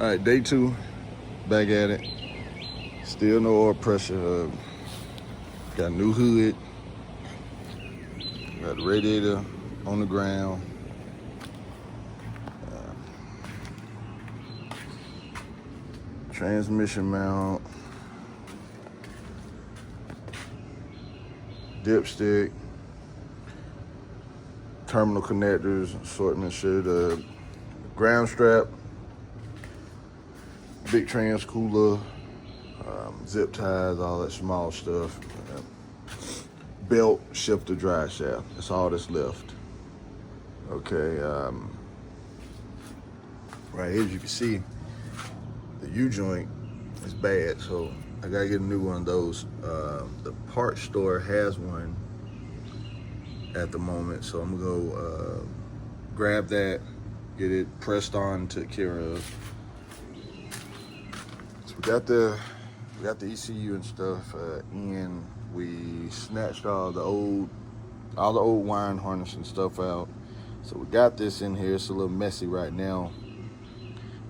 All right, day 2, back at it. Still no oil pressure. Got a new hood. Got the radiator on the ground. Transmission mount. Dipstick. Terminal connectors, assortment shit. Ground strap. Big trans cooler. Zip ties, all that small stuff. Belt, shifter, drive shaft. That's all that's left. Okay. Right here, as you can see, the U-joint is bad, so I gotta get a new one of those. The parts store has one at the moment, so I'm gonna go grab that, get it pressed on, took care of. So we got the ECU and stuff in. We snatched all the old wiring harness and stuff out. So we got this in here. It's a little messy right now.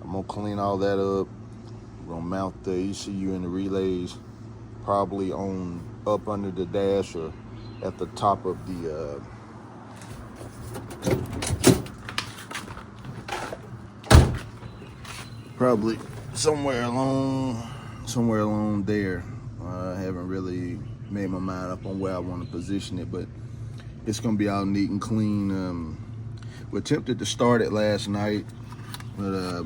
I'm gonna clean all that up. We're gonna mount the ECU and the relays probably up under the dash or at the top of the probably somewhere along there. I haven't really made my mind up on where I want to position it, but it's gonna be all neat and clean. We attempted to start it last night, but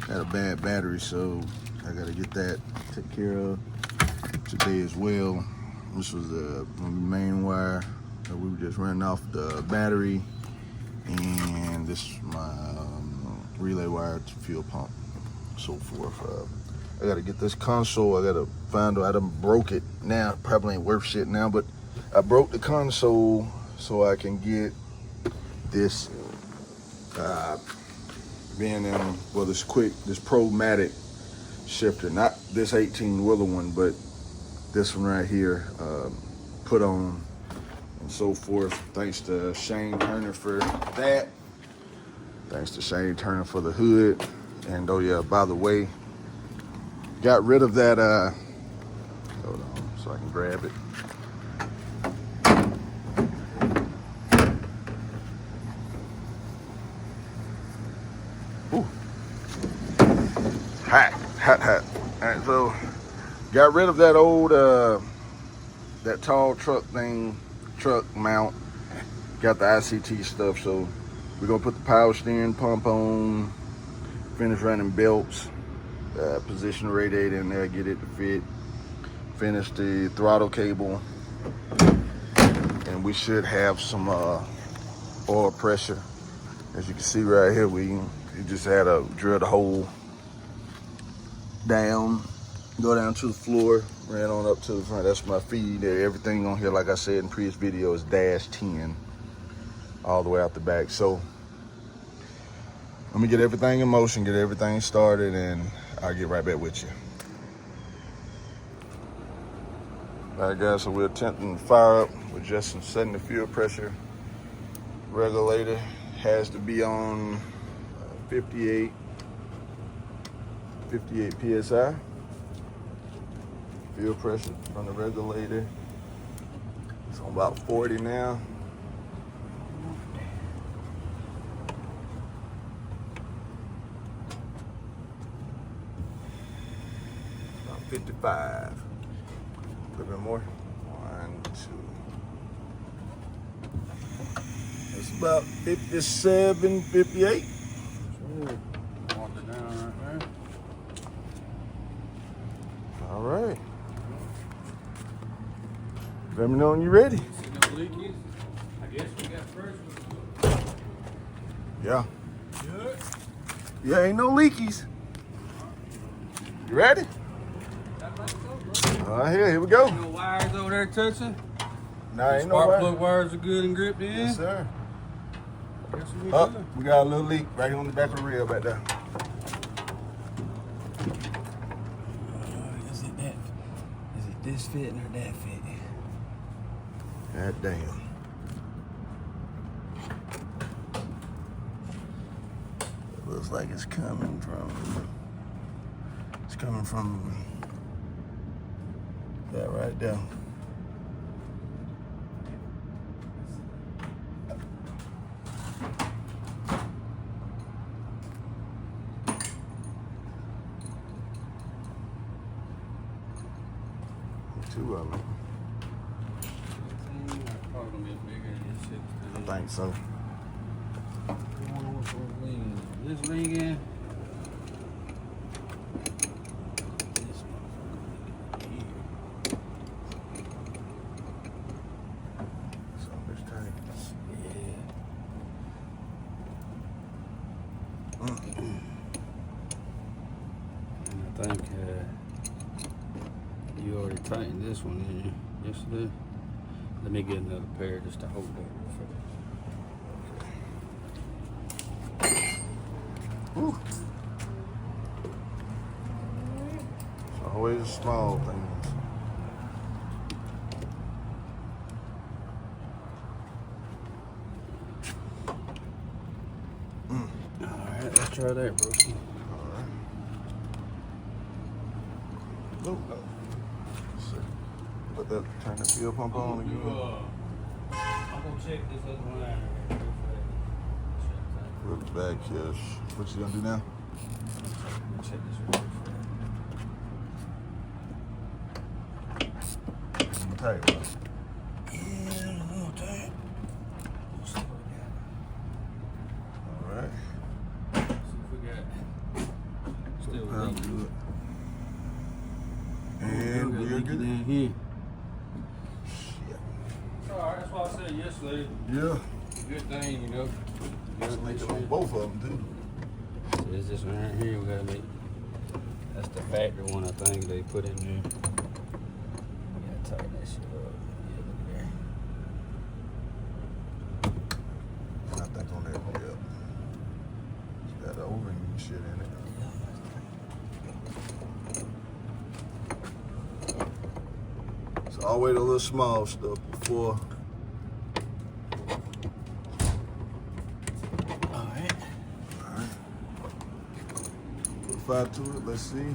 had a bad battery, so I gotta get that taken care of today as well. This was the main wire that we were just running off the battery, and this is my relay wire to fuel pump, so forth. I gotta get this console. I gotta find out. I done broke it now. Probably ain't worth shit now, but I broke the console so I can get this this Pro-Matic shifter, not this 18-wheeler one, but this one right here, put on and so forth. Thanks to Shane Turner for that. Thanks to Shane Turner for the hood. And oh yeah, by the way, got rid of that, hold on so I can grab it. Ooh. Hot. All right, so got rid of that old, that tall truck mount. Got the ICT stuff, so we're gonna put the power steering pump on, finish running belts, position the radiator in there, get it to fit, finish the throttle cable, and we should have some oil pressure. As you can see right here, we just had to drill the hole down, go down to the floor, ran on up to the front. That's my feed. Everything on here, like I said in previous video, is -10 all the way out the back. So let me get everything in motion, get everything started, and I'll get right back with you. All right, guys, so we're attempting to fire up. We're just setting the fuel pressure regulator. Has to be on 58 PSI. Fuel pressure from the regulator. It's on about 40 now. About 55. A little bit more. 1, 2. It's about 57, 58. Walk it down right there. All right. Let me know when you're ready. See no leakies? I guess we got first. Yeah. Good. Yeah, ain't no leakies. You ready? I think so, bro. All right, here we go. No wires over there touching? Nah, ain't no Spark way. plug wires are good and gripped in? Yes, sir. Guess what we Up, doing? we got a little leak right on the back of the rail back there. Is it this fitting or that fitting? God damn. looks like it's coming from that right there. Two of them. I think so. This ring in. So this tank. Yeah. And I think you already tightened this one in yesterday. Let me get another pair just to hold that real fast. Ooh. It's always small things. Alright, let's try that, bro. Alright. Nope. Put that, turn the fuel pump on again. I'm gonna check this other one out real fast. Look back here. What you gonna do now? Check this real fast. Tight one. Yeah, a little tight. We'll see what we got. Alright. See if we got still Pound leaking. good. And we're good. In here. Alright, that's why I said yesterday. Yeah. Good thing, you know. Let's make it on both of them too. So it's this one right here we gotta make. That's the factory one I think they put in there. We gotta tighten that shit up. Yeah, look at that. I think on that, yeah. It's got the O-ring and shit in it. So I'll wait a little small stuff before. Alright. Alright. Put fire to it, let's see.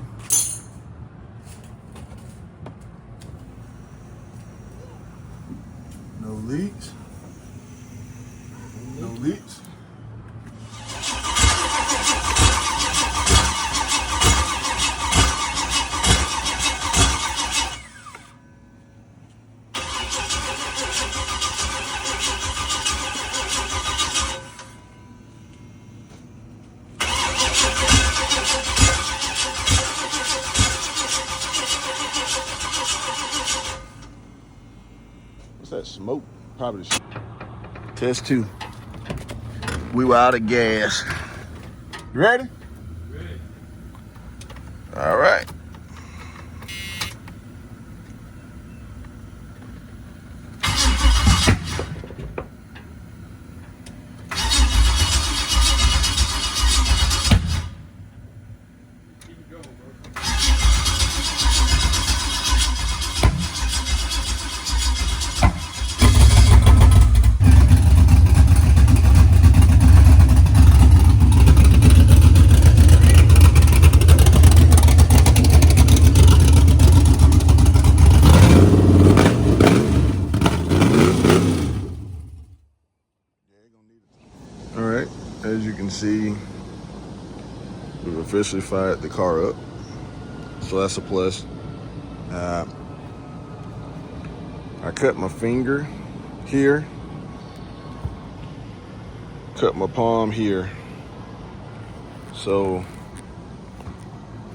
No leaks. No leaks. What's that smoke? Probably. Test 2. We were out of gas. You ready? Ready. All right. Keep it going, bro. All right. As you can see, we've officially fired the car up. So that's a plus. I cut my finger here. Cut my palm here. So,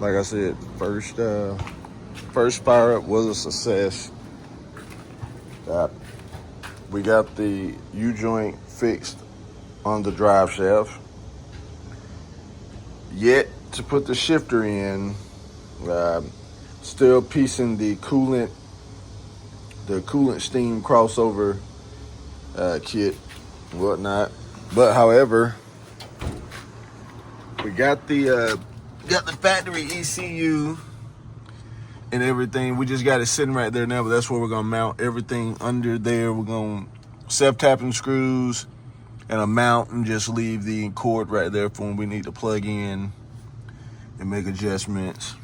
like I said, first fire up was a success. We got the U-joint fixed on the drive shaft. Yet to put the shifter in, still piecing the coolant steam crossover kit, whatnot. But however, we got the factory ECU and everything. We just got it sitting right there now, but that's where we're gonna mount everything under there. We're gonna self-tapping screws and a mount, and just leave the cord right there for when we need to plug in and make adjustments.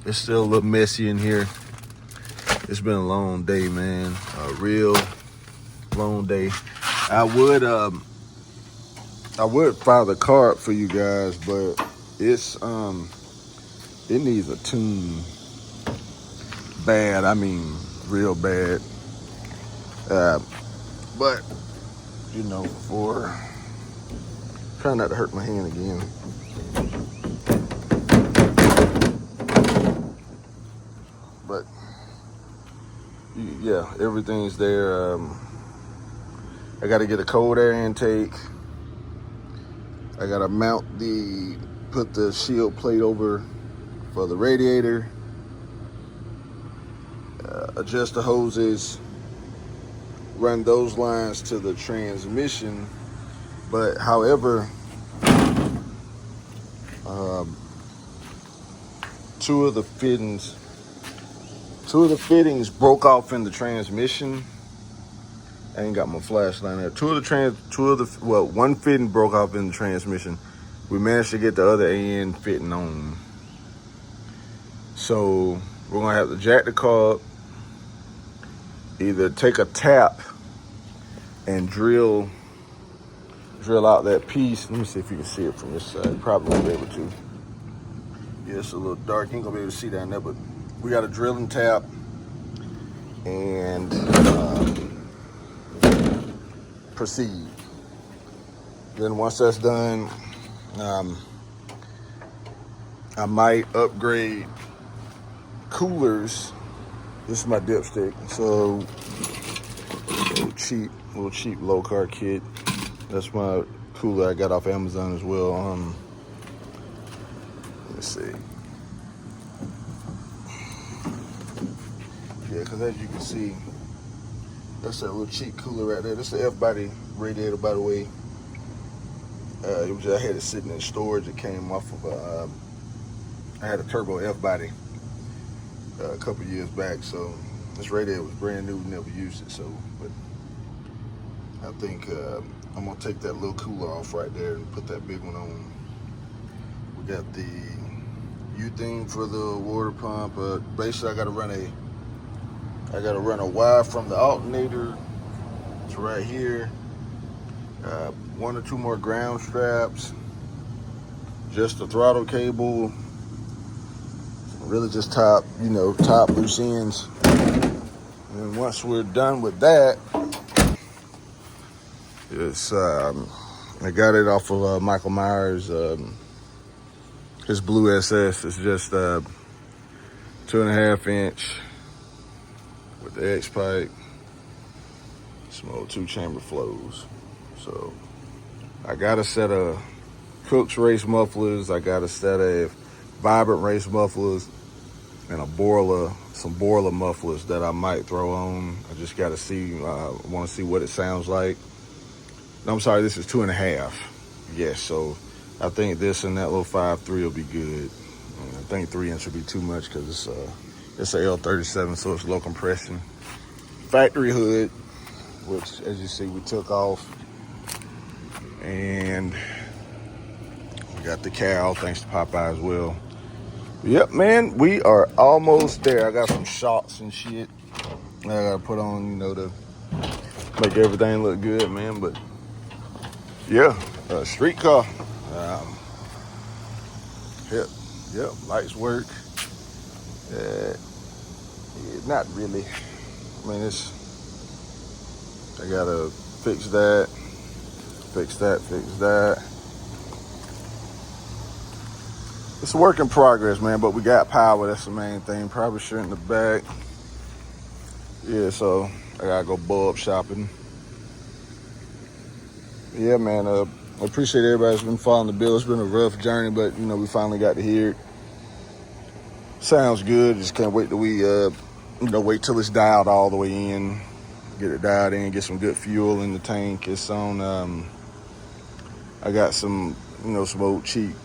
It's still a little messy in here. It's been a long day, man. A real long day. I would file the car up for you guys, but it's it needs a tune bad. I mean, real bad. But you know, for trying not to hurt my hand again. But yeah, everything's there. I got to get a cold air intake. I got to put the shield plate over for the radiator. Adjust the hoses. Run those lines to the transmission. But however, two of the fittings broke off in the transmission. I ain't got my flashlight there. One fitting broke off in the transmission. We managed to get the other end fitting on. So we're gonna have to jack the car up, either take a tap and drill out that piece. Let me see if you can see it from this side. Probably won't be able to. Yeah, it's a little dark. You ain't gonna be able to see down there, but we got a drill and tap and proceed. Then once that's done, I might upgrade coolers. This is my dipstick, so little cheap low carb kit. That's my cooler I got off Amazon as well. Let me see. Yeah, because as you can see, that's that little cheap cooler right there. This is the F-body radiator, by the way. I had it sitting in storage. It came off of I had a turbo F-body a couple years back, so this radiator was brand new. Never used it, so but I think I'm gonna take that little cooler off right there and put that big one on. We got the U-thing for the water pump. Basically, I gotta run a wire from the alternator to right here. One or two more ground straps. Just the throttle cable. Really just top loose ends. And once we're done with that, it's I got it off of Michael Myers. His blue SS is just 2.5 inch with the X pipe. Some old 2-chamber flows. So I got a set of Cook's race mufflers. I got a set of Vibrant race mufflers and some Borla mufflers that I might throw on. I just got to see. Want to see what it sounds like. No, I'm sorry. This is 2.5. Yes. So I think this and that little 5.3 will be good. I think 3 inch would be too much because it's a L37, so it's low compression. Factory hood, which as you see we took off, and we got the cowl thanks to Popeye as well. Yep, man, we are almost there. I got some shots and shit I gotta put on, to make everything look good, man. But yeah, street car. Yep, lights work. Not really. I mean, I gotta fix that. It's a work in progress, man, but we got power. That's the main thing. Probably short in the back. Yeah, so I gotta go bulb shopping. Yeah, man, I appreciate everybody that's been following the bill. It's been a rough journey, but, we finally got to hear it. Sounds good. Just can't wait till wait till it's dialed all the way in. Get it dialed in, get some good fuel in the tank. It's on, I got some cheap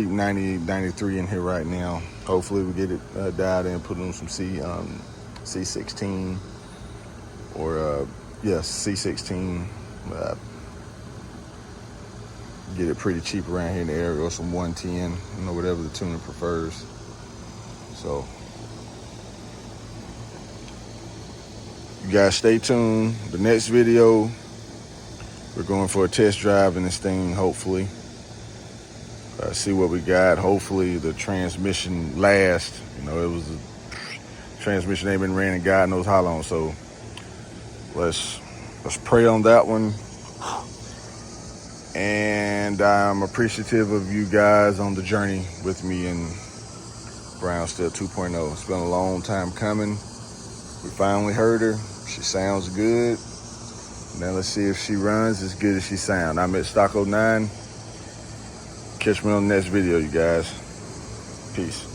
90, 93 in here right now. Hopefully we get it dialed in, put on some C16 or C16. get it pretty cheap around here in the area, or some 110, you know, whatever the tuner prefers. So you guys stay tuned. The next video, we're going for a test drive in this thing, hopefully. See what we got. Hopefully the transmission lasts. You know, it was a transmission ain't been ran in God knows how long. So let's pray on that one. And I'm appreciative of you guys on the journey with me in Brownsteel 2.0. It's been a long time coming. We finally heard her. She sounds good. Now let's see if she runs as good as she sounds. I'm at Stock 09. Catch me on the next video, you guys. Peace.